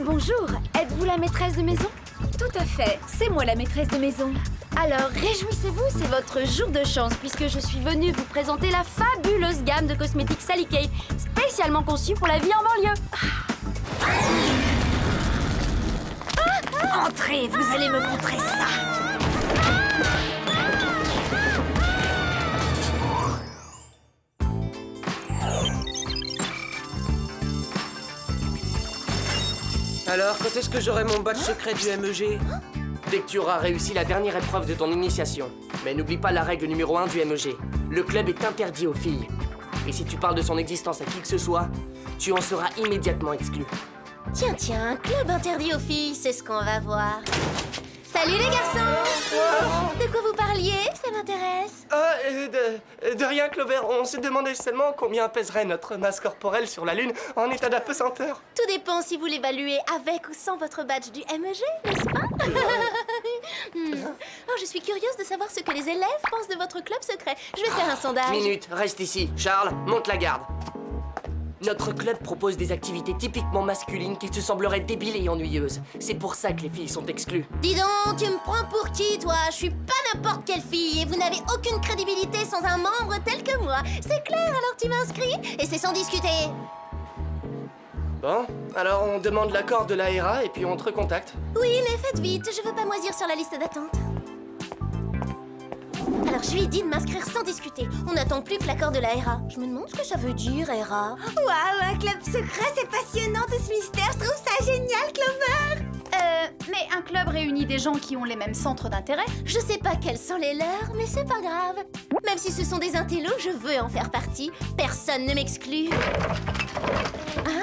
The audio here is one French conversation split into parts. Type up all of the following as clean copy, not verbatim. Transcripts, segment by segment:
Bonjour, êtes-vous la maîtresse de maison? Tout à fait, c'est moi la maîtresse de maison. Alors, réjouissez-vous, c'est votre jour de chance puisque je suis venue vous présenter la fabuleuse gamme de cosmétiques Sally Kay, spécialement conçue pour la vie en banlieue. Entrez, vous allez me montrer ça. Alors, quand est-ce que j'aurai mon badge secret du MEG? Dès que tu auras réussi la dernière épreuve de ton initiation. Mais n'oublie pas la règle numéro 1 du MEG. Le club est interdit aux filles. Et si tu parles de son existence à qui que ce soit, tu en seras immédiatement exclu. Tiens, un club interdit aux filles, c'est ce qu'on va voir. Salut les garçons! De quoi vous parliez? Ça m'intéresse. De rien, Clover. On se demandait seulement combien pèserait notre masse corporelle sur la Lune en état d'apesanteur. Tout dépend si vous l'évaluez avec ou sans votre badge du MEG, n'est-ce pas? Oh, je suis curieuse de savoir ce que les élèves pensent de votre club secret. Je vais faire un sondage. Minute, reste ici. Charles, monte la garde. Notre club propose des activités typiquement masculines qui te sembleraient débiles et ennuyeuses. C'est pour ça que les filles sont exclues. Dis donc, tu me prends pour qui, toi? Je suis pas n'importe quelle fille et vous n'avez aucune crédibilité sans un membre tel que moi. C'est clair, alors tu m'inscris et c'est sans discuter. Bon, alors on demande l'accord de l'ARA et puis on te recontacte. Oui, mais faites vite, je veux pas moisir sur la liste d'attente. Alors je lui ai dit de m'inscrire sans discuter. On n'attend plus que l'accord de la RA. Je me demande ce que ça veut dire, RA. Waouh, un club secret, c'est passionnant tout ce mystère. Je trouve ça génial, Clover. Mais un club réunit des gens qui ont les mêmes centres d'intérêt. Je sais pas quels sont les leurs, mais c'est pas grave. Même si ce sont des intellos, je veux en faire partie. Personne ne m'exclut. Hein?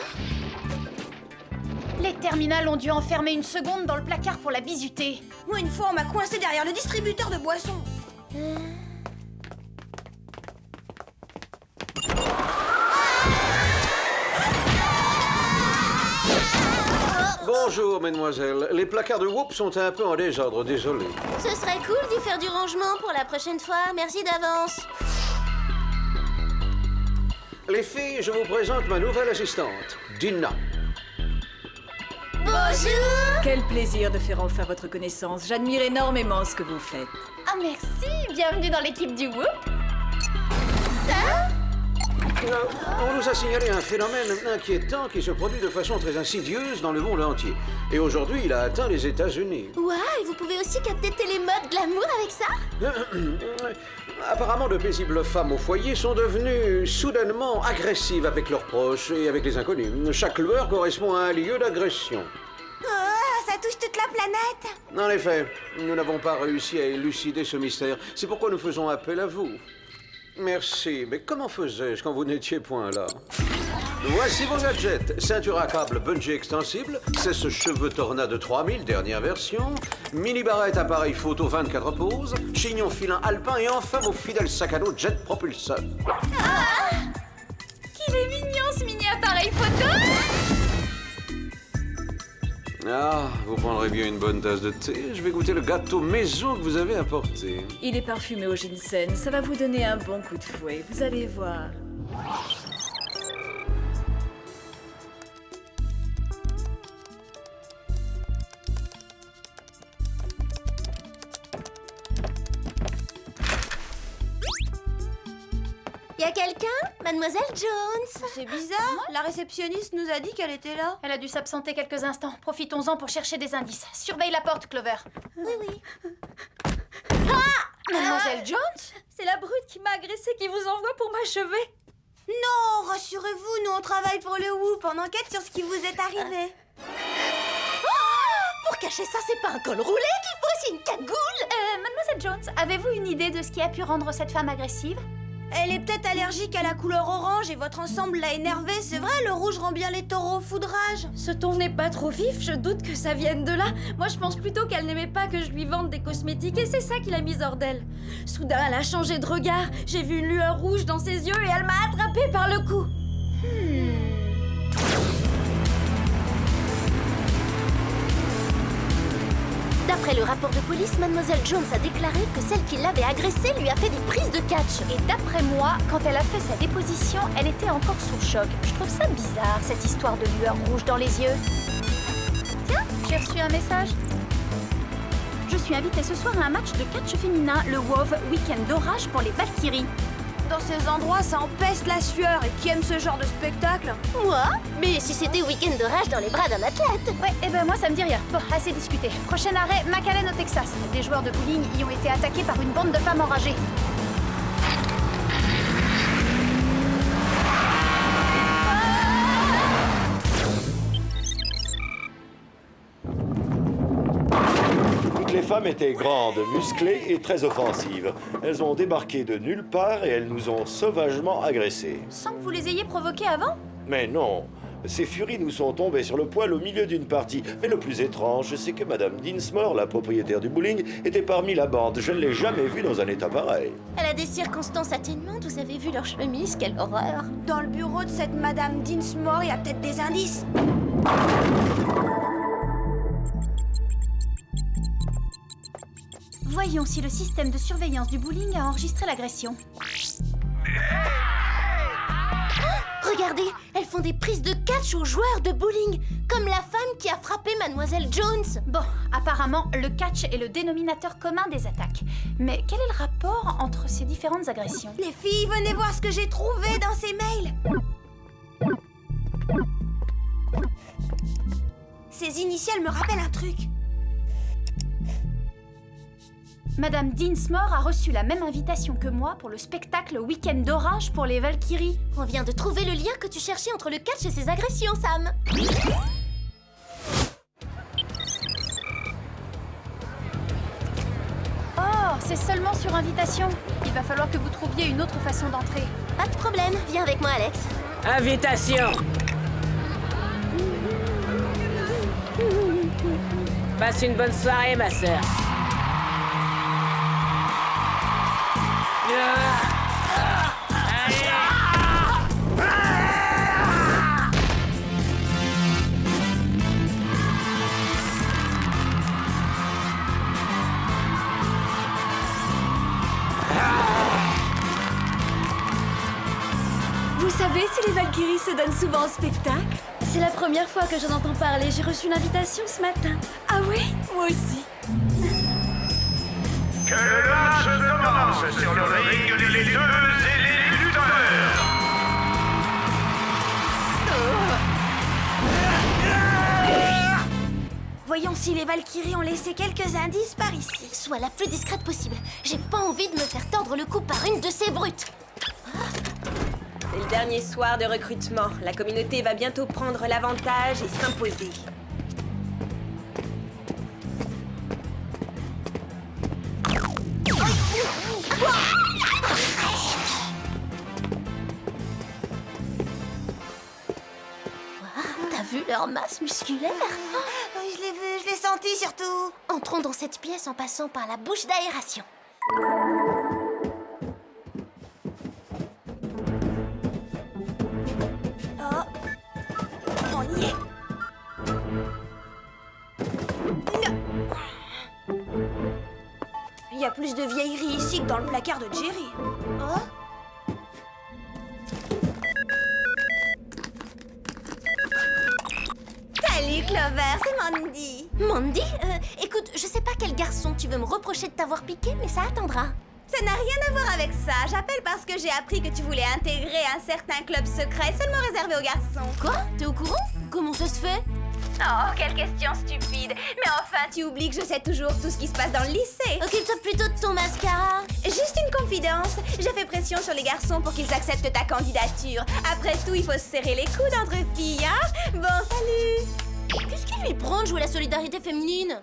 Les terminales ont dû enfermer une seconde dans le placard pour la bisuter. Moi, une fois, on m'a coincé derrière le distributeur de boissons. Bonjour, mesdemoiselles. Les placards de Whoop sont un peu en désordre, désolé. Ce serait cool d'y faire du rangement pour la prochaine fois. Merci d'avance. Les filles, je vous présente ma nouvelle assistante, Dina. Bonjour. Quel plaisir de faire enfin votre connaissance. J'admire énormément ce que vous faites. Ah merci, bienvenue dans l'équipe du Whoop. On nous a signalé un phénomène inquiétant qui se produit de façon très insidieuse dans le monde entier. Et aujourd'hui, il a atteint les États-Unis. Ouah, et vous pouvez aussi capter télémode glamour avec ça? Apparemment, de paisibles femmes au foyer sont devenues soudainement agressives avec leurs proches et avec les inconnus. Chaque lueur correspond à un lieu d'agression. Oh, ça touche toute la planète. En effet, nous n'avons pas réussi à élucider ce mystère. C'est pourquoi nous faisons appel à vous. Merci, mais comment faisais-je quand vous n'étiez point là? Voici vos gadgets. Ceinture à câble bungee extensible, sèche-cheveux Tornade 3000, dernière version, mini-barrette appareil photo 24 poses, chignon filin alpin et enfin vos fidèles sacs à dos jet propulseur. Qu'il est mignon ce mini appareil photo. Ah, vous prendrez bien une bonne tasse de thé. Je vais goûter le gâteau maison que vous avez apporté. Il est parfumé au ginseng. Ça va vous donner un bon coup de fouet. Vous allez voir. Y a quelqu'un? Mademoiselle Jones? C'est bizarre. La réceptionniste nous a dit qu'elle était là. Elle a dû s'absenter quelques instants. Profitons-en pour chercher des indices. Surveille la porte, Clover. Oui. Mademoiselle Jones? C'est la brute qui m'a agressée qui vous envoie pour m'achever. Non, rassurez-vous, nous on travaille pour le Whoop. On enquête sur ce qui vous est arrivé. Pour cacher ça, c'est pas un col roulé qu'il faut, c'est une cagoule. Mademoiselle Jones, avez-vous une idée de ce qui a pu rendre cette femme agressive? Elle est peut-être allergique à la couleur orange et votre ensemble l'a énervée. C'est vrai, le rouge rend bien les taureaux au foudrage. Ce ton n'est pas trop vif, je doute que ça vienne de là. Moi, je pense plutôt qu'elle n'aimait pas que je lui vende des cosmétiques et c'est ça qui l'a mise hors d'elle. Soudain, elle a changé de regard. J'ai vu une lueur rouge dans ses yeux et elle m'a attrapée par le cou. D'après le rapport de police, Mademoiselle Jones a déclaré que celle qui l'avait agressée lui a fait des prises de catch. Et d'après moi, quand elle a fait sa déposition, elle était encore sous choc. Je trouve ça bizarre, cette histoire de lueur rouge dans les yeux. J'ai reçu un message. Je suis invitée ce soir à un match de catch féminin, le WoW Weekend d'orage pour les Valkyries. Dans ces endroits, ça empeste la sueur. Et qui aime ce genre de spectacle? Moi? Mais si c'était week-end de rage dans les bras d'un athlète. Ouais, et ben moi ça me dit rien. Bon, assez discuté. Prochain arrêt, McAllen au Texas. Des joueurs de bowling y ont été attaqués par une bande de femmes enragées. Les femmes étaient grandes, musclées et très offensives. Elles ont débarqué de nulle part et elles nous ont sauvagement agressés. Sans que vous les ayez provoqués avant? Mais non, ces furies nous sont tombées sur le poil au milieu d'une partie. Mais le plus étrange, c'est que Madame Dinsmore, la propriétaire du bowling, était parmi la bande. Je ne l'ai jamais vue dans un état pareil. Elle a des circonstances atténuantes, vous avez vu leur chemise, quelle horreur. Dans le bureau de cette Madame Dinsmore, il y a peut-être des indices. Voyons si le système de surveillance du bowling a enregistré l'agression. Regardez, elles font des prises de catch aux joueurs de bowling, comme la femme qui a frappé Mademoiselle Jones. Bon, apparemment, le catch est le dénominateur commun des attaques. Mais quel est le rapport entre ces différentes agressions? Les filles, venez voir ce que j'ai trouvé dans ces mails. Ces initiales me rappellent un truc. Madame Dinsmore a reçu la même invitation que moi pour le spectacle Week-end d'orage pour les Valkyries. On vient de trouver le lien que tu cherchais entre le catch et ses agressions, Sam. Oh, c'est seulement sur invitation. Il va falloir que vous trouviez une autre façon d'entrer. Pas de problème, viens avec moi, Alex. Invitation. Passe une bonne soirée, ma sœur. Vous savez si les Valkyries se donnent souvent en spectacle? C'est la première fois que j'en entends parler. J'ai reçu une invitation ce matin. Ah oui? Moi aussi. Que le match commence sur le ring des lutteuses et les lutteurs. Voyons si les Valkyries ont laissé quelques indices par ici. Sois la plus discrète possible. J'ai pas envie de me faire tordre le cou par une de ces brutes. C'est le dernier soir de recrutement. La communauté va bientôt prendre l'avantage et s'imposer. T'as vu leur masse musculaire? Je l'ai vu, je l'ai senti surtout. Entrons dans cette pièce en passant par la bouche d'aération. On y est. Il y a plus de vieilleries ici que dans le placard de Jerry. Oh? Salut Clover, c'est Mandy. Mandy? Écoute, je sais pas quel garçon tu veux me reprocher de t'avoir piqué, mais ça attendra. Ça n'a rien à voir avec ça. J'appelle parce que j'ai appris que tu voulais intégrer un certain club secret seulement réservé aux garçons. Quoi? T'es au courant? Comment ça se fait? Oh, quelle question stupide. Mais enfin, tu oublies que je sais toujours tout ce qui se passe dans le lycée. Occupe-toi plutôt de ton mascara. Juste une confidence. J'ai fait pression sur les garçons pour qu'ils acceptent ta candidature. Après tout, il faut se serrer les coudes entre filles, hein? Bon, salut. Qu'est-ce qui lui prend de jouer la solidarité féminine?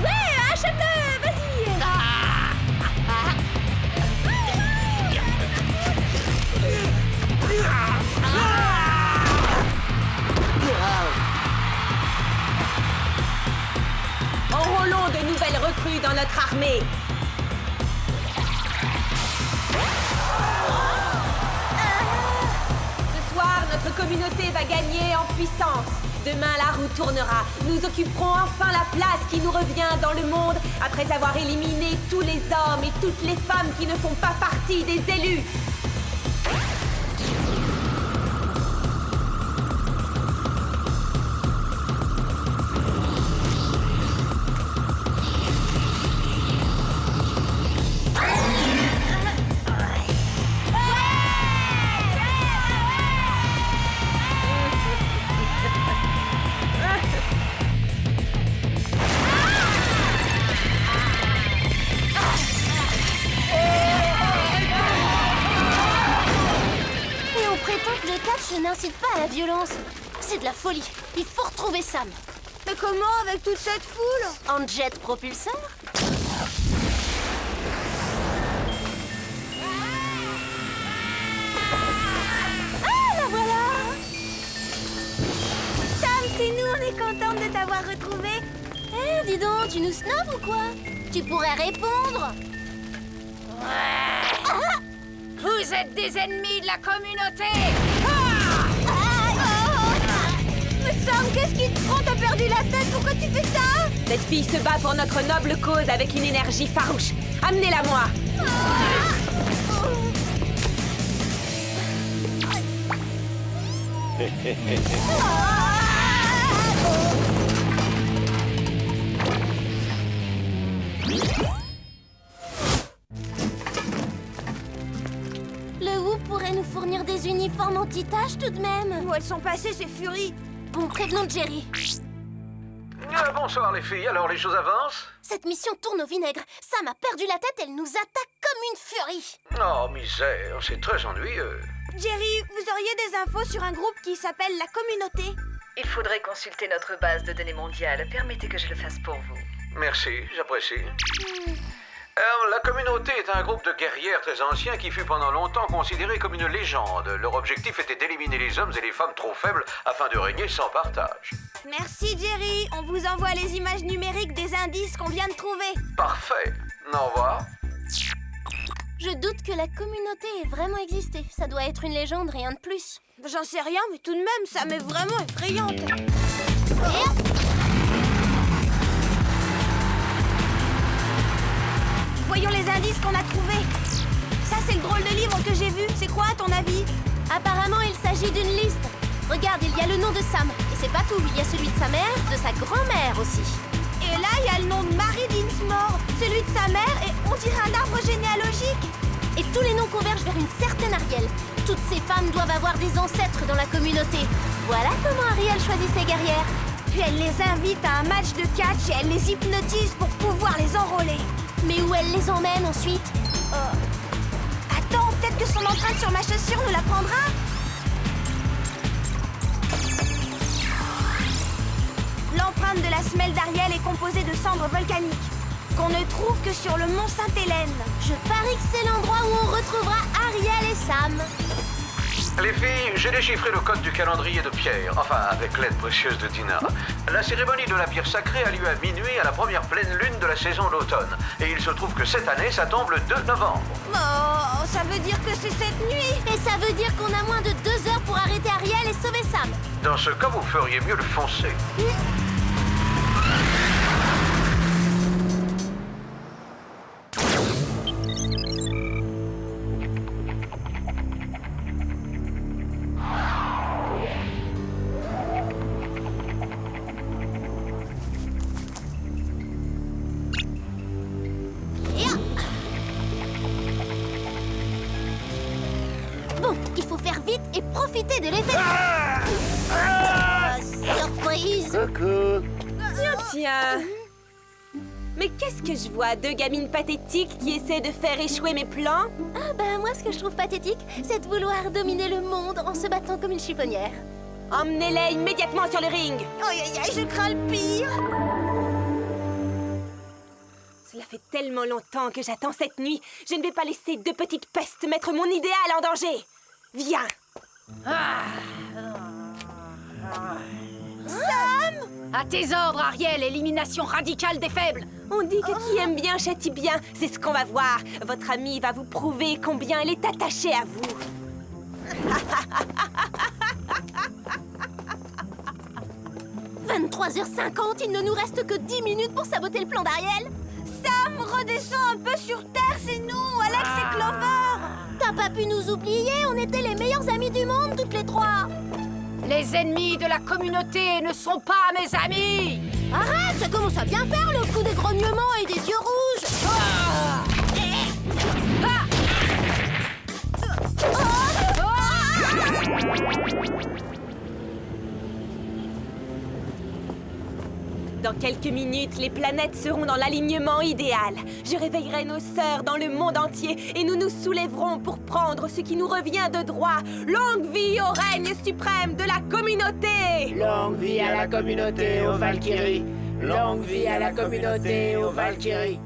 Ouais, achète-le, vas-y. Enrôlons de nouvelles recrues dans notre armée. notre communauté va gagner en puissance. Demain, la roue tournera. Nous occuperons enfin la place qui nous revient dans le monde après avoir éliminé tous les hommes et toutes les femmes qui ne font pas partie des élus. Je n'incite pas à la violence. C'est de la folie. Il faut retrouver Sam. Mais comment avec toute cette foule? En jet propulseur? Ah, la voilà! Sam, c'est nous, on est contente de t'avoir retrouvé. Eh, dis donc, tu nous snobs ou quoi? Tu pourrais répondre. Vous êtes des ennemis de la communauté! Mais Sam, qu'est-ce qui te prend? T'as perdu la tête? Pourquoi tu fais ça? Cette fille se bat pour notre noble cause avec une énergie farouche. Amenez-la moi. Le Who pourrait nous fournir des uniformes anti-taches tout de même. Où elles sont passées, ces furies? Bon, prévenons Jerry. Bonsoir les filles, alors les choses avancent? Cette mission tourne au vinaigre. Sam a perdu la tête, elle nous attaque comme une furie. Oh, misère, c'est très ennuyeux. Jerry, vous auriez des infos sur un groupe qui s'appelle la Communauté? Il faudrait consulter notre base de données mondiale. Permettez que je le fasse pour vous. Merci, j'apprécie. La Communauté est un groupe de guerrières très anciens qui fut pendant longtemps considéré comme une légende. Leur objectif était d'éliminer les hommes et les femmes trop faibles afin de régner sans partage. Merci Jerry, on vous envoie les images numériques des indices qu'on vient de trouver. Parfait. Au revoir. Je doute que la communauté ait vraiment existé. Ça doit être une légende, rien de plus. J'en sais rien, mais tout de même, ça m'est vraiment effrayante. Voyons les indices qu'on a trouvés. Ça, c'est le drôle de livre que j'ai vu. C'est quoi, à ton avis? Apparemment, il s'agit d'une liste. Regarde, il y a le nom de Sam. Et c'est pas tout, il y a celui de sa mère, de sa grand-mère aussi. Et là, il y a le nom de Mary Dinsmore, celui de sa mère, et on dirait un arbre généalogique. Et tous les noms convergent vers une certaine Ariel. Toutes ces femmes doivent avoir des ancêtres dans la communauté. Voilà comment Ariel choisit ses guerrières. Puis elle les invite à un match de catch et elle les hypnotise pour pouvoir les enrôler. Mais où elle les emmène ensuite? Attends, peut-être que son empreinte sur ma chaussure nous l'apprendra. L'empreinte de la semelle d'Ariel est composée de cendres volcaniques, qu'on ne trouve que sur le mont Sainte-Hélène. Je parie que c'est l'endroit où on retrouvera Ariel et Sam. Les filles, j'ai déchiffré le code du calendrier de Pierre, enfin avec l'aide précieuse de Dina. La cérémonie de la pierre sacrée a lieu à minuit à la première pleine lune de la saison d'automne. Et il se trouve que cette année, ça tombe le 2 novembre. Oh, ça veut dire que c'est cette nuit. Et ça veut dire qu'on a moins de 2 heures pour arrêter Ariel et sauver Sam. Dans ce cas, vous feriez mieux de foncer. Bon, il faut faire vite et profiter de l'effet. Surprise. Coucou. Tiens. Mais qu'est-ce que je vois? 2 gamines pathétiques qui essaient de faire échouer mes plans? Ah ben moi ce que je trouve pathétique, c'est de vouloir dominer le monde en se battant comme une chiffonnière. Emmenez-les immédiatement sur le ring. Aïe aïe aïe, je crains le pire. Cela fait tellement longtemps que j'attends cette nuit. Je ne vais pas laisser 2 petites pestes mettre mon idéal en danger. Viens. Sam! À tes ordres, Ariel, élimination radicale des faibles. On dit que qui aime bien châtie bien. C'est ce qu'on va voir. Votre amie va vous prouver combien elle est attachée à vous. 23h50, il ne nous reste que 10 minutes pour saboter le plan d'Ariel. Sam, redescends un peu sur Terre, c'est nous, Alex et Clover. T'as pas pu nous oublier, on était les meilleurs amis du monde, toutes les trois. Les ennemis de la communauté ne sont pas mes amis. Arrête, ça commence à bien faire le coup des grognements et des yeux rouges. Dans quelques minutes, les planètes seront dans l'alignement idéal. Je réveillerai nos sœurs dans le monde entier et nous nous soulèverons pour prendre ce qui nous revient de droit. Longue vie au règne suprême de la communauté! Longue vie à la communauté aux Valkyries. Longue vie à la communauté aux Valkyries.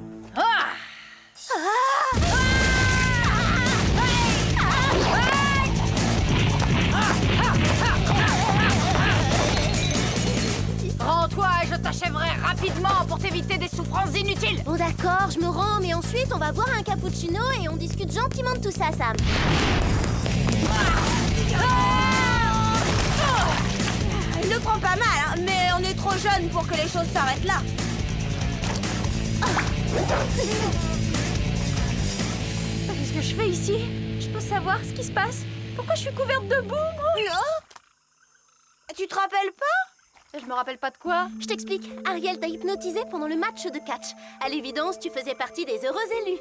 Rends-toi et je t'achèverai rapidement pour t'éviter des souffrances inutiles. Bon d'accord, je me rends, mais ensuite on va boire un cappuccino et on discute gentiment de tout ça, Sam. Il le prend pas mal, hein, mais on est trop jeunes pour que les choses s'arrêtent là. Qu'est-ce que je fais ici? Je peux savoir ce qui se passe? Pourquoi je suis couverte de boue, moi? Tu te rappelles pas? Je me rappelle pas de quoi. Je t'explique, Ariel t'a hypnotisé pendant le match de catch. À l'évidence, tu faisais partie des heureux élus.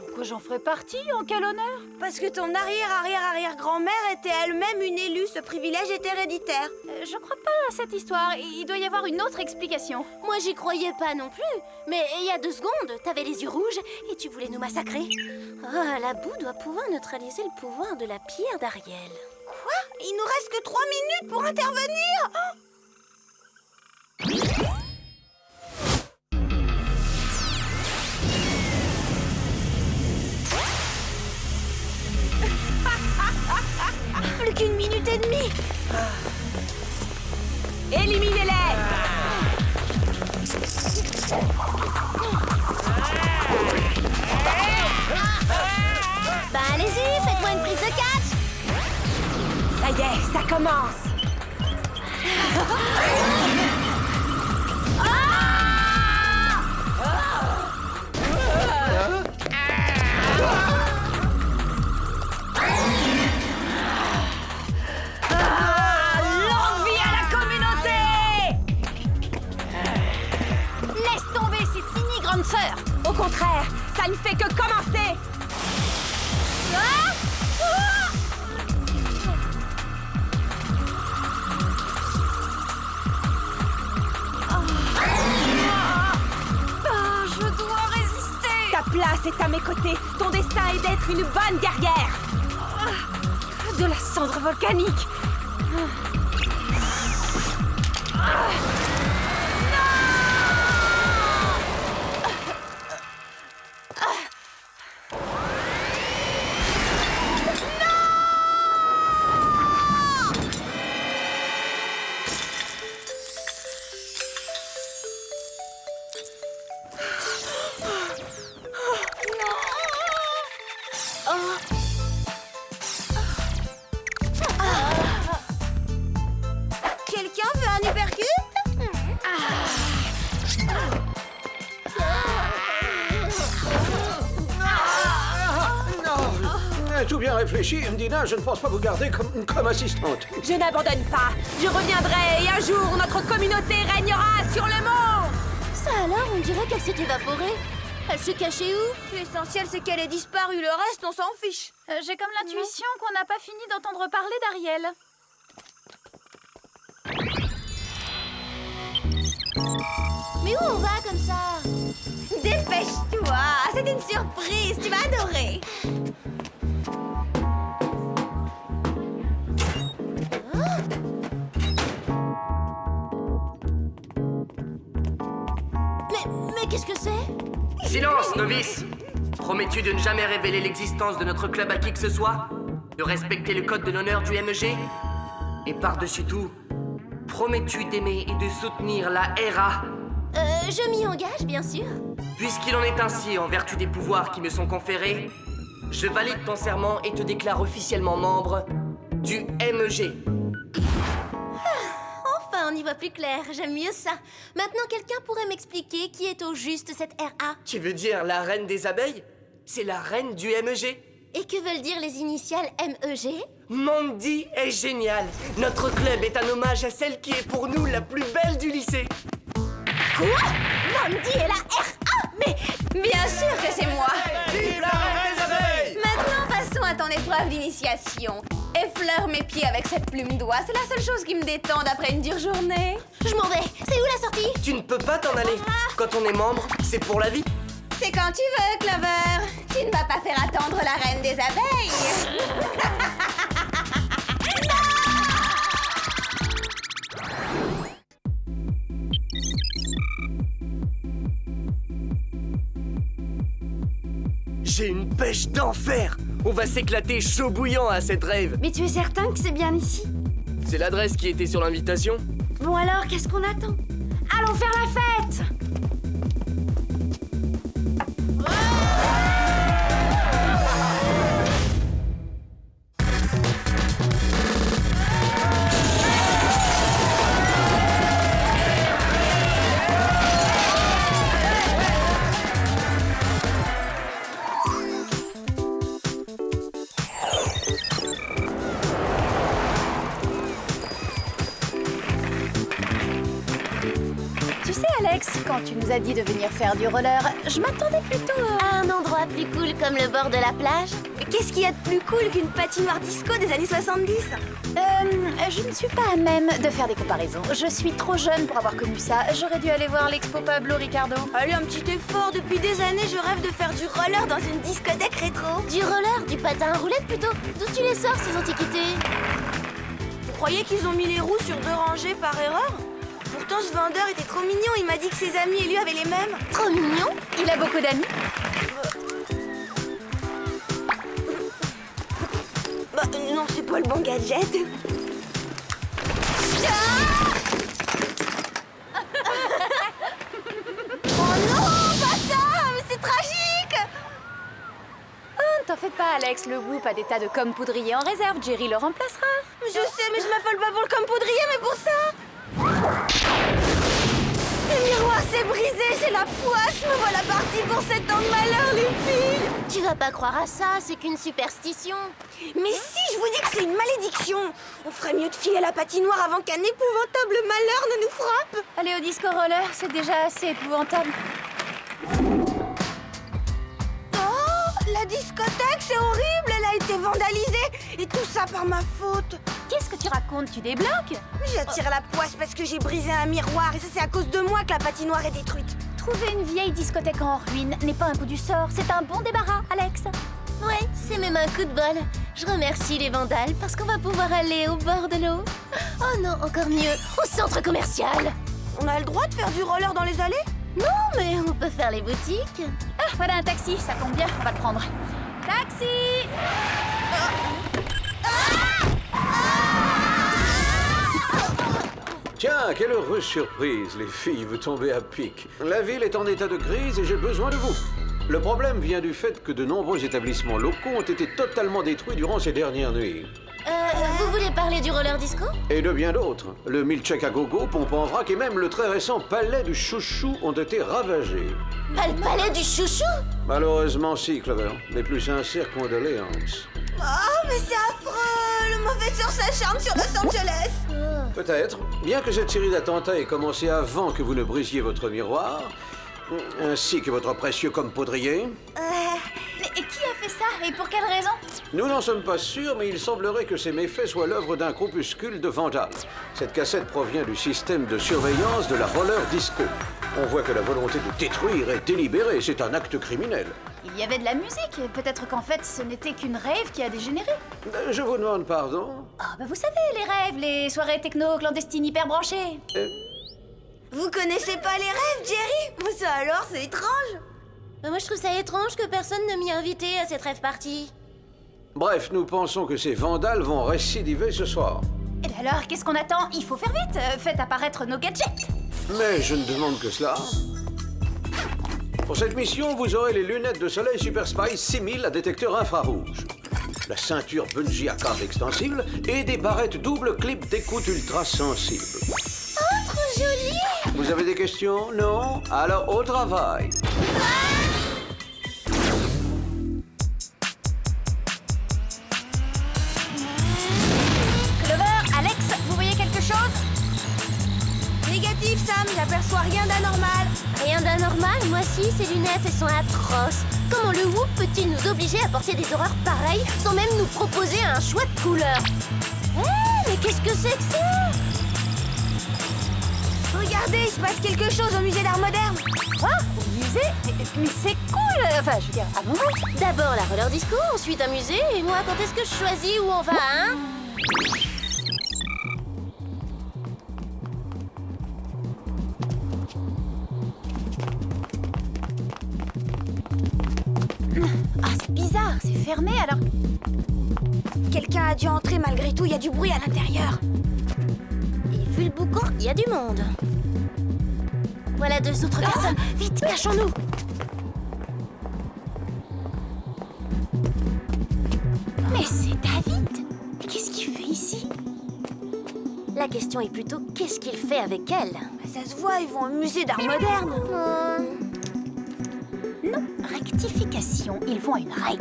Pourquoi j'en ferais partie? En quel honneur? Parce que ton arrière-arrière-arrière-grand-mère était elle-même une élue, ce privilège est héréditaire. Je crois pas à cette histoire. Il doit y avoir une autre explication. Moi, j'y croyais pas non plus. Mais il y a 2 secondes, t'avais les yeux rouges et tu voulais nous massacrer. Ah, la boue doit pouvoir neutraliser le pouvoir de la pierre d'Ariel. Quoi? Il nous reste que 3 minutes pour intervenir. Plus qu'une minute et demie. Éliminez-les! Bah allez-y, faites-moi une prise de catch. Ça y est, ça commence! Longue vie à la communauté! Laisse tomber, c'est fini, grande sœur! Au contraire, ça ne fait que commencer! Je dois résister! Ta place est à mes côtés. Ton destin est d'être une bonne guerrière. De la cendre volcanique! Quelqu'un veut un uppercut? Tout bien réfléchi, Dina, je ne pense pas vous garder comme assistante. Je n'abandonne pas. Je reviendrai et un jour, notre communauté régnera sur le monde. Ça alors, on dirait qu'elle s'est évaporée. Elle se cachait où? L'essentiel, c'est qu'elle ait disparu. Le reste, on s'en fiche. J'ai comme l'intuition qu'on n'a pas fini d'entendre parler d'Ariel. Mais où on va comme ça? Dépêche-toi, c'est une surprise, tu vas adorer. Mais qu'est-ce que c'est? Silence, novice! Promets-tu de ne jamais révéler l'existence de notre club à qui que ce soit? De respecter le code de l'honneur du MEG? Et par-dessus tout, promets-tu d'aimer et de soutenir la RA? Je m'y engage, bien sûr. Puisqu'il en est ainsi en vertu des pouvoirs qui me sont conférés, je valide ton serment et te déclare officiellement membre du MEG. Enfin, on y voit plus clair. J'aime mieux ça. Maintenant, quelqu'un pourrait m'expliquer qui est au juste cette RA? Tu veux dire la reine des abeilles? C'est la reine du MEG. Et que veulent dire les initiales MEG? Mandy est géniale. Notre club est un hommage à celle qui est pour nous la plus belle du lycée. Quoi? Mandy est la RA? Mais bien sûr que c'est moi! Vive la reine des abeilles! Maintenant, passons à ton épreuve d'initiation. Effleure mes pieds avec cette plume d'oie, c'est la seule chose qui me détende après une dure journée. Je m'en vais. C'est où la sortie? Tu ne peux pas t'en aller. Quand on est membre, c'est pour la vie. C'est quand tu veux, Clover. Tu ne vas pas faire attendre la reine des abeilles. J'ai une pêche d'enfer. On va s'éclater chaud bouillant à cette rave. Mais tu es certain que c'est bien ici? C'est l'adresse qui était sur l'invitation. Bon alors, qu'est-ce qu'on attend? Allons faire la fête! Quand tu nous as dit de venir faire du roller, je m'attendais plutôt à un endroit plus cool comme le bord de la plage. Qu'est-ce qu'il y a de plus cool qu'une patinoire disco des années 70? Je ne suis pas à même de faire des comparaisons. Je suis trop jeune pour avoir connu ça. J'aurais dû aller voir l'expo Pablo Ricardo. Allez, un petit effort. Depuis des années, je rêve de faire du roller dans une discothèque rétro. Du roller? Du patin à roulettes plutôt? D'où tu les sors, ces antiquités? Vous croyez qu'ils ont mis les roues sur 2 rangées par erreur? Pourtant, ce vendeur était trop mignon. Il m'a dit que ses amis et lui avaient les mêmes. Trop mignon? Il a beaucoup d'amis? Bah, non, c'est pas le bon gadget. Oh non, pas ça! Mais c'est tragique! Oh, ne t'en fais pas, Alex. Le Whoop a des tas de com poudrier en réserve. Jerry le remplacera. Je sais, mais je m'affole pas pour le com poudrier, mais pour ça! Le miroir s'est brisé, j'ai la poisse. Me voilà partie pour 7 ans de malheur, les filles. Tu vas pas croire à ça, c'est qu'une superstition. Mais si, je vous dis que c'est une malédiction. On ferait mieux de filer à la patinoire avant qu'un épouvantable malheur ne nous frappe. Aller au disco roller, c'est déjà assez épouvantable. Oh, la discothèque, c'est horrible. Elle a été vandalisée. Et tout ça par ma faute. Qu'est-ce que tu racontes? Tu débloques? J'attire la poisse parce que j'ai brisé un miroir. Et ça, c'est à cause de moi que la patinoire est détruite. Trouver une vieille discothèque en ruine n'est pas un coup du sort. C'est un bon débarras, Alex. Ouais, c'est même un coup de bol. Je remercie les vandales parce qu'on va pouvoir aller au bord de l'eau. Oh non, encore mieux, au centre commercial. On a le droit de faire du roller dans les allées? Non, mais on peut faire les boutiques. Ah, voilà un taxi, ça tombe bien, on va le prendre. Taxi! Tiens, quelle heureuse surprise, les filles, vous tombez à pic. La ville est en état de crise et j'ai besoin de vous. Le problème vient du fait que de nombreux établissements locaux ont été totalement détruits durant ces dernières nuits. Vous voulez parler du roller disco? Et de bien d'autres. Le milkshake à gogo, pompe en vrac et même le très récent palais du chouchou ont été ravagés. Pas le palais du chouchou? Malheureusement si, Clover. Mes plus sincères condoléances. Oh, mais c'est affreux! Le mauvais sort s'acharne sur Los Angeles! Peut-être. Bien que cette série d'attentats ait commencé avant que vous ne brisiez votre miroir, ainsi que votre précieux comme poudrier. Mais qui a fait ça? Et pour quelle raison? Nous n'en sommes pas sûrs, mais il semblerait que ces méfaits soient l'œuvre d'un groupuscule de vandales. Cette cassette provient du système de surveillance de la roller disco. On voit que la volonté de détruire est délibérée, c'est un acte criminel. Il y avait de la musique. Peut-être qu'en fait, ce n'était qu'une rave qui a dégénéré. Je vous demande pardon. Ah, bah vous savez, les rêves, les soirées techno clandestines hyper branchées. Vous connaissez pas les rêves, Jerry? Mais ça alors, c'est étrange. Moi, je trouve ça étrange que personne ne m'y ait invité à cette rêve party. Bref, nous pensons que ces vandales vont récidiver ce soir. Et bien alors, qu'est-ce qu'on attend? Il faut faire vite. Faites apparaître nos gadgets. Mais je ne demande que cela. Pour cette mission, vous aurez les lunettes de soleil Super Spice 6000 à détecteur infrarouge, la ceinture bungee à câble extensible et des barrettes double clip d'écoute ultra sensible. Oh, Vous avez des questions? Non? Alors au travail. Clover, Alex, vous voyez quelque chose? Négatif, Sam, j'aperçois rien d'anormal. Rien d'anormal, moi si, ces lunettes, elles sont atroces. Comment le Whoop peut-il nous obliger à porter des horreurs pareilles sans même nous proposer un choix de couleur? Mais qu'est-ce que c'est que ça? Regardez, il se passe quelque chose au musée d'art moderne. Quoi? Au musée? Mais c'est cool! Enfin, je veux dire, ah bon? D'abord la roller disco, ensuite un musée, et moi, quand est-ce que je choisis où on va, hein? Ah, c'est bizarre, c'est fermé alors. Quelqu'un a dû entrer malgré tout, il y a du bruit à l'intérieur. Et vu le boucan, il y a du monde. Voilà 2 autres personnes. Vite, cachons-nous. Mais c'est David! Qu'est-ce qu'il fait ici? La question est plutôt qu'est-ce qu'il fait avec elle? Ça se voit, ils vont au musée d'art moderne. Non, rectification, ils vont à une rave.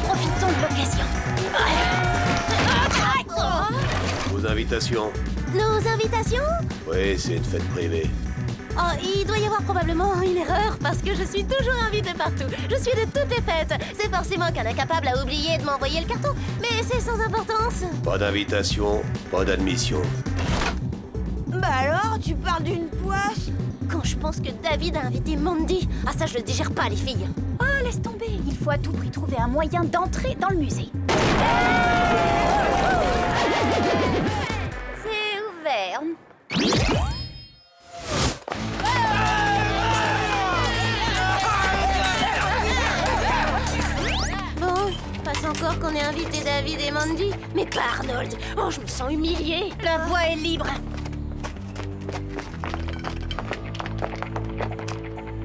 Profitons de l'occasion. Vos invitations? Nos invitations? Oui, c'est une fête privée. Oh, il doit y avoir probablement une erreur parce que je suis toujours invitée partout. Je suis de toutes les fêtes. C'est forcément qu'un incapable a oublié de m'envoyer le carton, mais c'est sans importance. Pas d'invitation, pas d'admission. Bah alors, tu parles d'une poisse? Quand je pense que David a invité Mandy, ah ça je le digère pas les filles. Oh, laisse tomber. Il faut à tout prix trouver un moyen d'entrer dans le musée. C'est ouvert. Bon, passe encore qu'on ait invité David et Mandy, mais pas Arnold. Oh, je me sens humiliée. La voie est libre.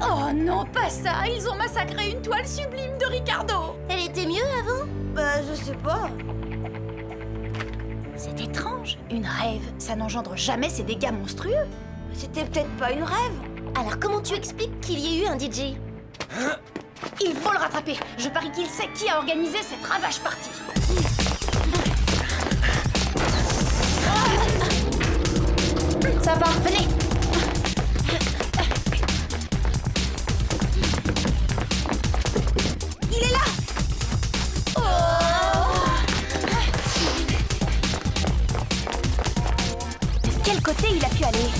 Oh non, pas ça. Ils ont massacré une toile sublime de Ricardo. Elle était mieux avant? Bah, je sais pas. C'est étrange. Une rêve, ça n'engendre jamais ces dégâts monstrueux. C'était peut-être pas une rêve. Alors comment tu expliques qu'il y ait eu un DJ? Il faut le rattraper. Je parie qu'il sait qui a organisé cette ravage partie. Ça va, venez. Il est là. De quel côté il a pu aller?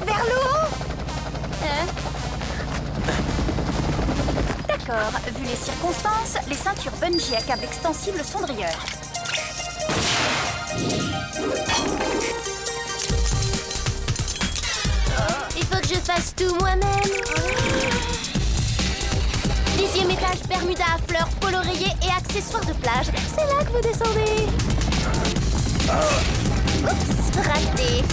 Vers le haut. D'accord, vu les circonstances, les ceintures bungee à câble extensible sont de rigueur. Il faut que je fasse tout moi-même. 10e étage, Bermuda à fleurs, polo rayé et accessoires de plage. C'est là que vous descendez. Oups, raté.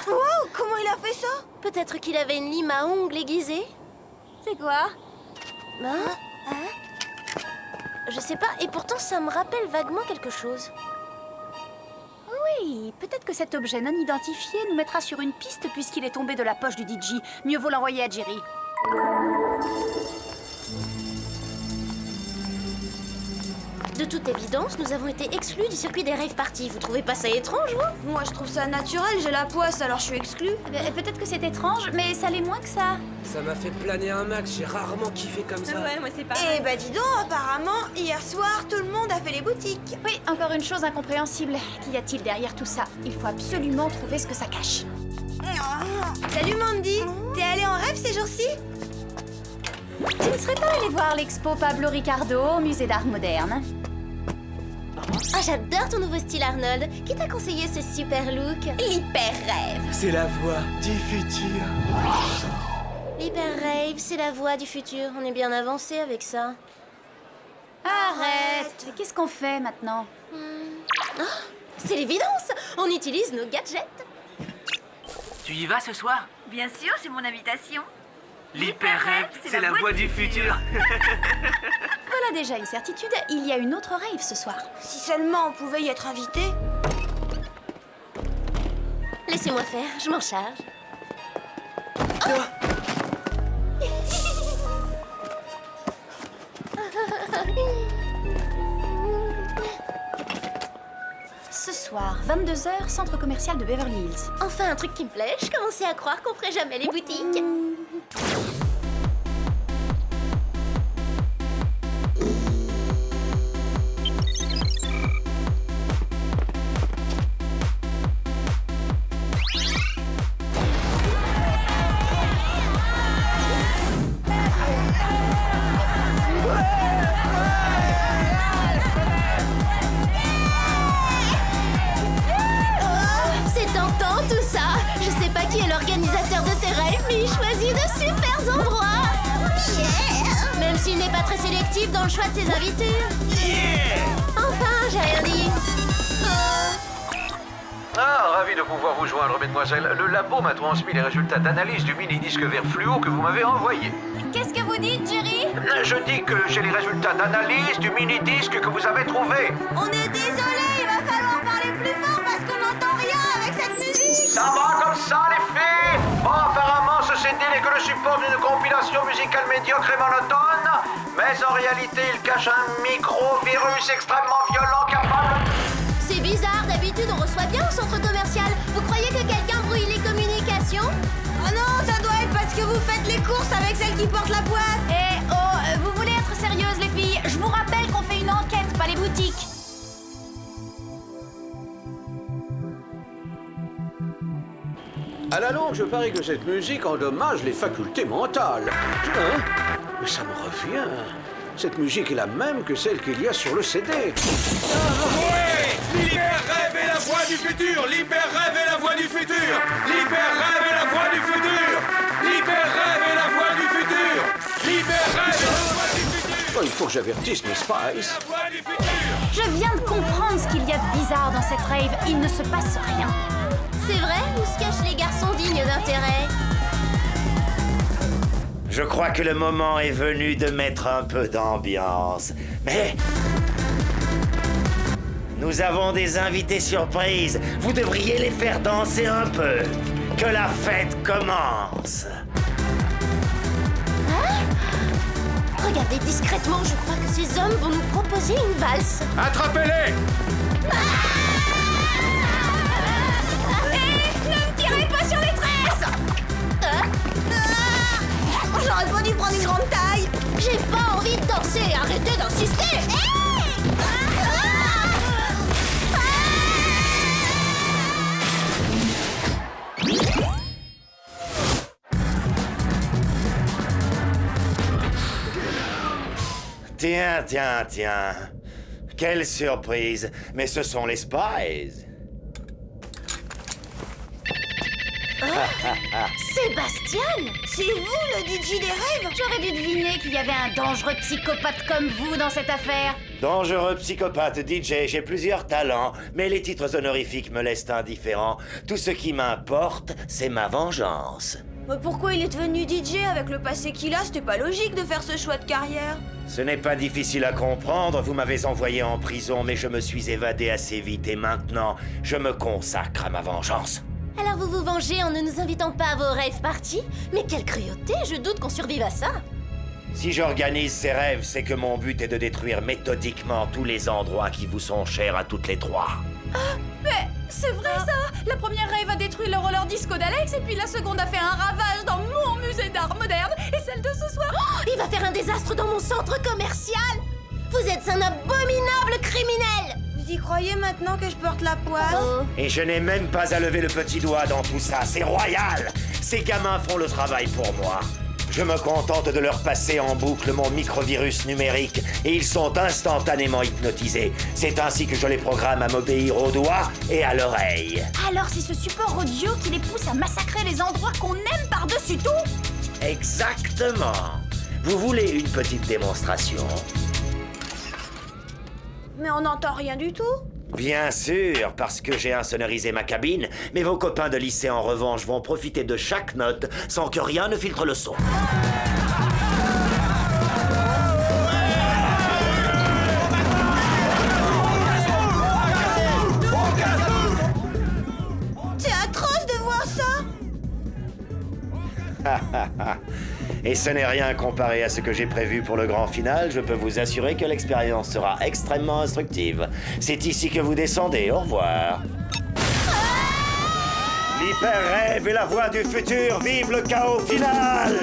Wow, comment il a fait ça? Peut-être qu'il avait une lime à ongles aiguisée. C'est quoi? Je sais pas, et pourtant ça me rappelle vaguement quelque chose. Oui, peut-être que cet objet non identifié nous mettra sur une piste puisqu'il est tombé de la poche du DJ. Mieux vaut l'envoyer à Jerry. De toute évidence, nous avons été exclus du circuit des rave parties. Vous trouvez pas ça étrange, vous? Moi, je trouve ça naturel, j'ai la poisse, alors je suis exclue. Peut-être que c'est étrange, mais ça l'est moins que ça. Ça m'a fait planer un max, j'ai rarement kiffé comme ça. Ouais, moi c'est pareil. Eh bah dis donc, apparemment, hier soir, tout le monde a fait les boutiques. Oui, encore une chose incompréhensible. Qu'y a-t-il derrière tout ça? Il faut absolument trouver ce que ça cache. Salut Mandy, t'es allée en rêve ces jours-ci? Tu ne serais pas allé voir l'expo Pablo Ricardo au musée d'art moderne? Ah, j'adore ton nouveau style, Arnold. Qui t'a conseillé ce super look? L'hyper rêve. C'est la voix du futur. L'hyper rave, c'est la voix du futur. On est bien avancé avec ça. Arrête. Qu'est-ce qu'on fait maintenant? C'est l'évidence. On utilise nos gadgets. Tu y vas ce soir? Bien sûr, j'ai mon invitation. L'hyper-rêve, c'est la voix du futur. Voilà déjà une certitude, il y a une autre rave ce soir. Si seulement on pouvait y être invité. Laissez-moi faire, je m'en charge. Ce soir, 22h, centre commercial de Beverly Hills. Enfin, un truc qui me plaît. Je commençais à croire qu'on ferait jamais les boutiques. C'est tentant tout ça. Je sais pas qui est l'organisateur de ces rêves, mais il choisit de super endroits. Yeah. Même s'il n'est pas très sélectif dans le choix de ses invités. Enfin, j'ai rien dit. Ah, ravi de pouvoir vous joindre, mesdemoiselles. Le labo m'a transmis les résultats d'analyse du mini-disque vert fluo que vous m'avez envoyé. Qu'est-ce que vous dites, Jerry? Je dis que j'ai les résultats d'analyse du mini-disque que vous avez trouvé. On est désolé, il va falloir parler plus fort parce qu'on n'entend rien avec cette musique. Ça va comme ça, les filles? Bon, apparemment, ce CD n'est que le support d'une compilation musicale médiocre et monotone, mais en réalité, il cache un micro-virus extrêmement violent capable... C'est bizarre, d'habitude on reçoit bien au centre commercial. Vous croyez que quelqu'un brouille les communications? Oh non, ça doit être parce que vous faites les courses avec celle qui porte la poisse. Eh oh, vous voulez être sérieuses les filles? Je vous rappelle qu'on fait une enquête, pas les boutiques. À la longue, je parie que cette musique endommage les facultés mentales. Hein? Mais ça me revient. Cette musique est la même que celle qu'il y a sur le CD. Ouais! L'hyper-rêve est la voix du futur! L'hyper-rêve est la voix du futur! L'hyper-rêve est la voix du futur! L'hyper-rêve est la voix du futur! L'hyper-rêve est la voix du futur! Oh, il faut que j'avertisse mes Spice. La voix du futur! Je viens de comprendre ce qu'il y a de bizarre dans cette rave. Il ne se passe rien. C'est vrai, où se cachent les garçons dignes d'intérêt? Je crois que le moment est venu de mettre un peu d'ambiance. Mais... nous avons des invités surprises. Vous devriez les faire danser un peu. Que la fête commence. Regardez discrètement, je crois que ces hommes vont nous proposer une valse. Attrapez-les! Ne me tirez pas sur les tresses! J'aurais pas dû prendre une grande taille. J'ai pas envie de danser, arrêtez d'insister. Tiens. Quelle surprise. Mais ce sont les Spies. Sébastien! C'est vous le DJ des rêves? J'aurais dû deviner qu'il y avait un dangereux psychopathe comme vous dans cette affaire. Dangereux psychopathe DJ, j'ai plusieurs talents, mais les titres honorifiques me laissent indifférent. Tout ce qui m'importe, c'est ma vengeance. Mais pourquoi il est devenu DJ avec le passé qu'il a? C'était pas logique de faire ce choix de carrière. Ce n'est pas difficile à comprendre, vous m'avez envoyé en prison, mais je me suis évadé assez vite et maintenant, je me consacre à ma vengeance. Alors vous vous vengez en ne nous invitant pas à vos rêves parties? Mais quelle cruauté, je doute qu'on survive à ça. Si j'organise ces rêves, c'est que mon but est de détruire méthodiquement tous les endroits qui vous sont chers à toutes les trois. Mais c'est vrai ça! La première rave a détruit le roller disco d'Alex et puis la seconde a fait un ravage dans mon musée d'art moderne et celle de ce soir... Oh, il va faire un désastre dans mon centre commercial! Vous êtes un abominable criminel! Vous y croyez maintenant que je porte la poisse? Et je n'ai même pas à lever le petit doigt dans tout ça, c'est royal! Ces gamins font le travail pour moi. Je me contente de leur passer en boucle mon microvirus numérique et ils sont instantanément hypnotisés. C'est ainsi que je les programme à m'obéir au doigt et à l'oreille. Alors c'est ce support audio qui les pousse à massacrer les endroits qu'on aime par-dessus tout? Exactement. Vous voulez une petite démonstration? Mais on n'entend rien du tout. Bien sûr, parce que j'ai insonorisé ma cabine, mais vos copains de lycée en revanche vont profiter de chaque note sans que rien ne filtre le son. C'est atroce de voir ça. Et ce n'est rien comparé à ce que j'ai prévu pour le grand final. Je peux vous assurer que l'expérience sera extrêmement instructive. C'est ici que vous descendez. Au revoir. L'hyper-rêve est la voie du futur. Vive le chaos final!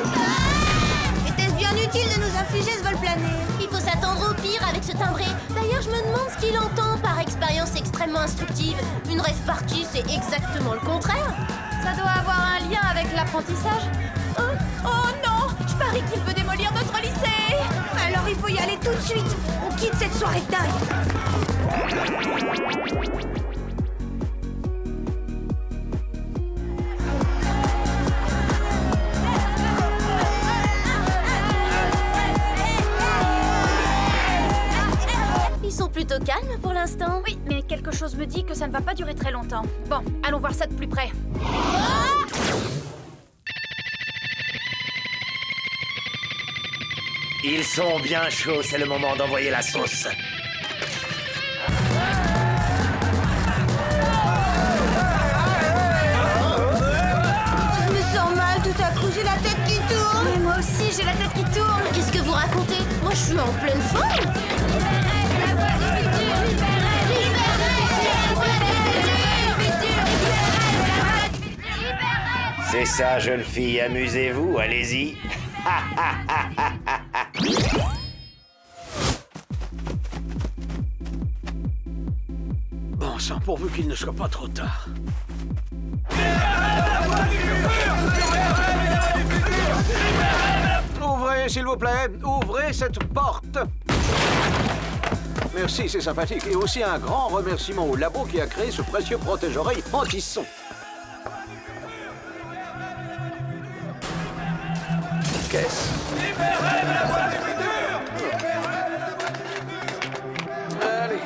Était-ce bien utile de nous infliger ce vol plané? Il faut s'attendre au pire avec ce timbré. D'ailleurs, je me demande ce qu'il entend par expérience extrêmement instructive. Une rêve partie, c'est exactement le contraire. Ça doit avoir un lien avec l'apprentissage. Oh non! Je parie qu'il veut démolir notre lycée! Alors il faut y aller tout de suite. On quitte cette soirée dingue. Ils sont plutôt calmes pour l'instant. Oui, mais quelque chose me dit que ça ne va pas durer très longtemps. Bon, allons voir ça de plus près. Ils sont bien chauds, c'est le moment d'envoyer la sauce. Je me sens mal tout à coup, j'ai la tête qui tourne. Mais moi aussi, j'ai la tête qui tourne. Qu'est-ce que vous racontez? Moi, je suis en pleine forme. C'est ça, jeune fille, amusez-vous, allez-y. Bon sang, pourvu qu'il ne soit pas trop tard. Ouvrez, s'il vous plaît, ouvrez cette porte. Merci, c'est sympathique. Et aussi un grand remerciement au labo qui a créé ce précieux protège-oreille anti-son. Qu'est-ce? Allez.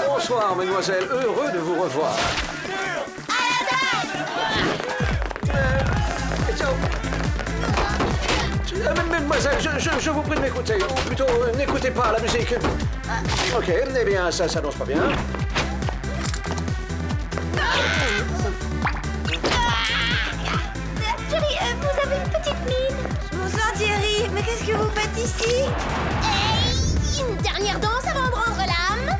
Bonsoir, mademoiselle. Heureux de vous revoir. Mademoiselle, je vous prie de m'écouter. Ou plutôt, n'écoutez pas la musique. Ok, eh bien, ça s'annonce pas bien. Jerry, vous avez une petite mine. Bonsoir Jerry, mais qu'est-ce que vous faites ici? Hey, une dernière danse avant de rendre l'âme.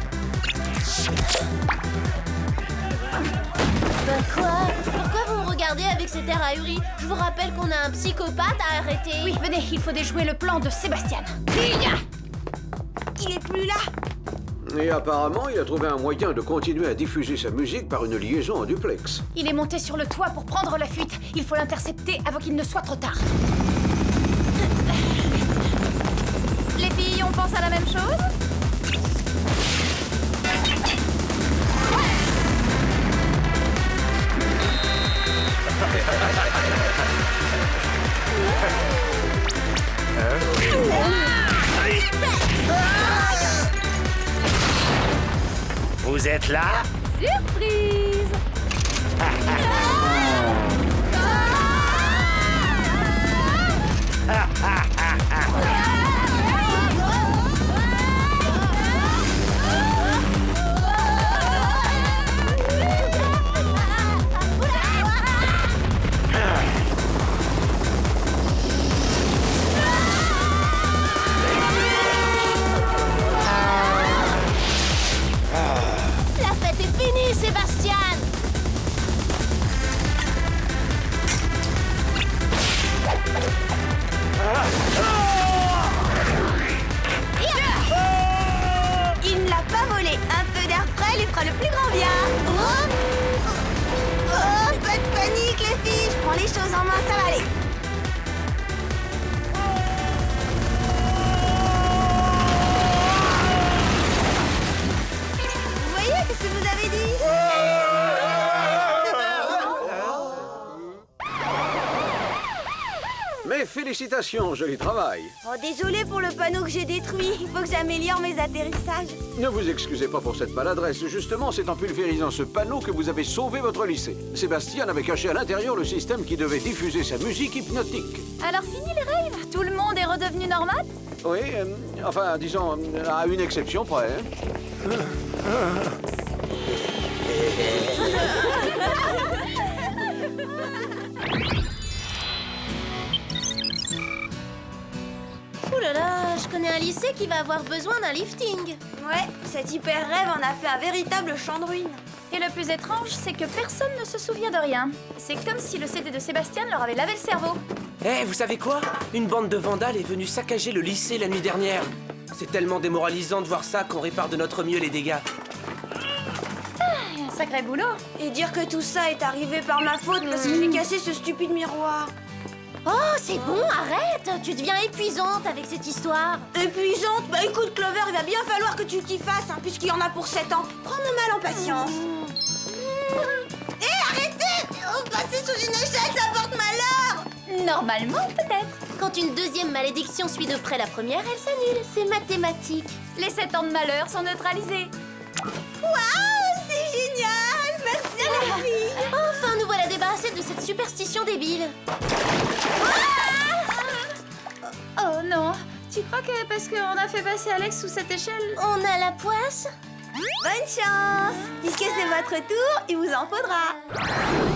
Bah quoi? Pourquoi vous me regardez avec cet air ahuri? Je vous rappelle qu'on a un psychopathe à arrêter. Oui, venez, il faut déjouer le plan de Sébastien. Il est plus là. Et apparemment, il a trouvé un moyen de continuer à diffuser sa musique par une liaison en duplex. Il est monté sur le toit pour prendre la fuite. Il faut l'intercepter avant qu'il ne soit trop tard. Les filles, on pense à la même chose? Vous êtes là? Surprise! La fête est finie, Sébastien. Il ne l'a pas volé. Un peu d'air frais lui fera le plus grand bien. Oh, pas de panique les filles, je prends les choses en main, ça va aller. Vous voyez, qu'est-ce que je vous avais dit? Mes félicitations, joli travail. Oh, désolé pour le panneau que j'ai détruit. Il faut que j'améliore mes atterrissages. Ne vous excusez pas pour cette maladresse. Justement, c'est en pulvérisant ce panneau que vous avez sauvé votre lycée. Sébastien avait caché à l'intérieur le système qui devait diffuser sa musique hypnotique. Alors fini les raves? Tout le monde est redevenu normal? Oui, enfin, disons, à une exception près. Ouh là là, je connais un lycée qui va avoir besoin d'un lifting. Ouais, cet hyper rêve en a fait un véritable champ de ruines. Et le plus étrange, c'est que personne ne se souvient de rien. C'est comme si le CD de Sébastien leur avait lavé le cerveau. Eh, vous savez quoi? Une bande de vandales est venue saccager le lycée la nuit dernière. C'est tellement démoralisant de voir ça qu'on répare de notre mieux les dégâts. Un sacré boulot. Et dire que tout ça est arrivé par ma faute parce que j'ai cassé ce stupide miroir. Oh, c'est bon, arrête. Tu deviens épuisante avec cette histoire. Épuisante? Bah écoute Clover, il va bien falloir que tu t'y fasses, hein, puisqu'il y en a pour 7 ans. Prends mon mal en patience. Hé, arrêtez! Passer sous une échelle, ça porte malheur! Normalement, peut-être. Quand une deuxième malédiction suit de près la première, elle s'annule. C'est mathématique. Les 7 ans de malheur sont neutralisés. Waouh, c'est génial! Merci les filles! Enfin, nous voilà débarrassés de cette superstition débile. Oh non. Tu crois que parce qu'on a fait passer Alex sous cette échelle... On a la poisse? Bonne chance! Puisque c'est votre tour, il vous en faudra.